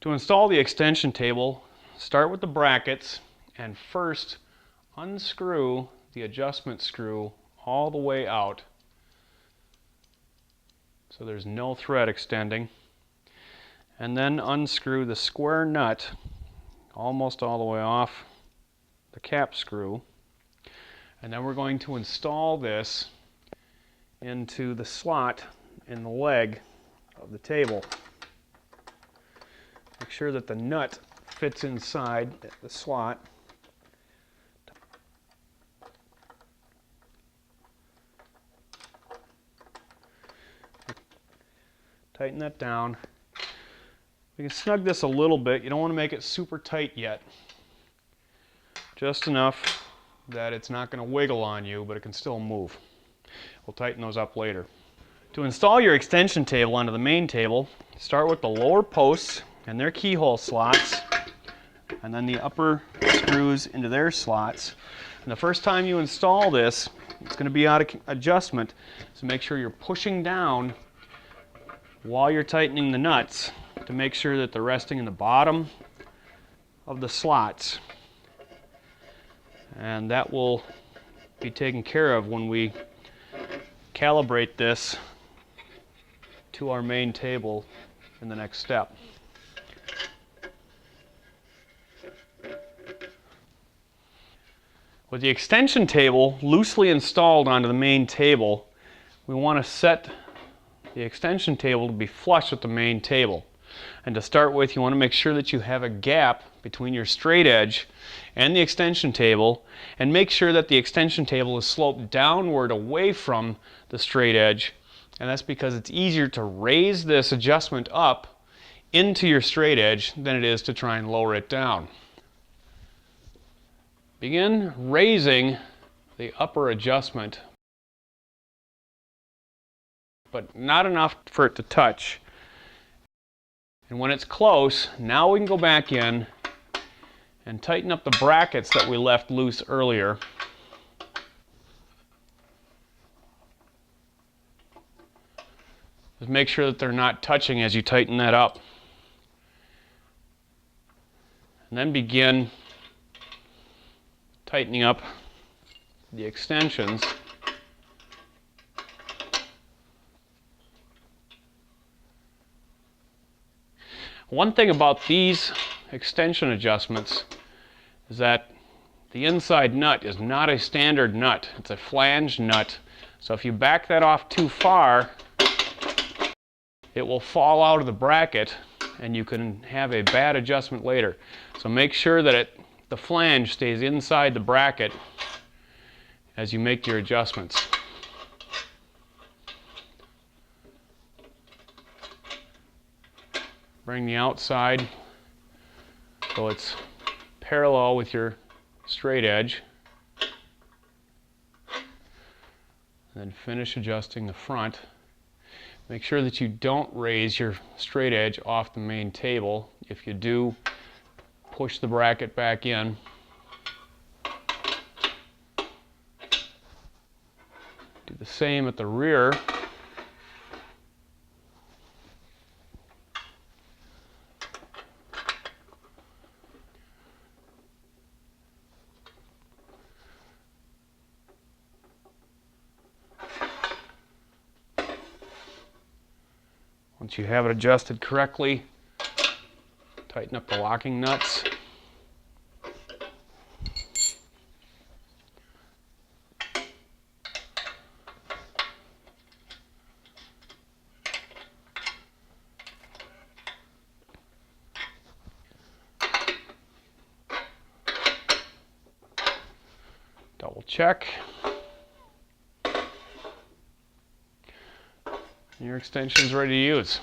To install the extension table, start with the brackets and first unscrew the adjustment screw all the way out so there's no thread extending, and then unscrew the square nut almost all the way off the cap screw, and then we're going to install this into the slot in the leg of the table. Make sure that the nut fits inside the slot. Tighten that down. We can snug this a little bit. You don't want to make it super tight yet. Just enough that it's not going to wiggle on you, but it can still move. We'll tighten those up later. To install your extension table onto the main table, start with the lower posts and their keyhole slots, and then the upper screws into their slots. And the first time you install this, it's going to be out of adjustment, so make sure you're pushing down while you're tightening the nuts to make sure that they're resting in the bottom of the slots. And that will be taken care of when we calibrate this to our main table in the next step. With the extension table loosely installed onto the main table, we want to set the extension table to be flush with the main table. And to start with, you want to make sure that you have a gap between your straight edge and the extension table, and make sure that the extension table is sloped downward away from the straight edge, and that's because it's easier to raise this adjustment up into your straight edge than it is to try and lower it down. Begin raising the upper adjustment, but not enough for it to touch. And when it's close, now we can go back in and tighten up the brackets that we left loose earlier. Just make sure that they're not touching as you tighten that up. And then begin tightening up the extensions. One thing about these extension adjustments is that the inside nut is not a standard nut. It's a flange nut. So if you back that off too far, it will fall out of the bracket and you can have a bad adjustment later. So make sure that the flange stays inside the bracket as you make your adjustments. Bring the outside so it's parallel with your straight edge. And then finish adjusting the front. Make sure that you don't raise your straight edge off the main table. If you do, push the bracket back in. Do the same at the rear. Once you have it adjusted correctly, tighten up the locking nuts. Double check. Your extension's ready to use.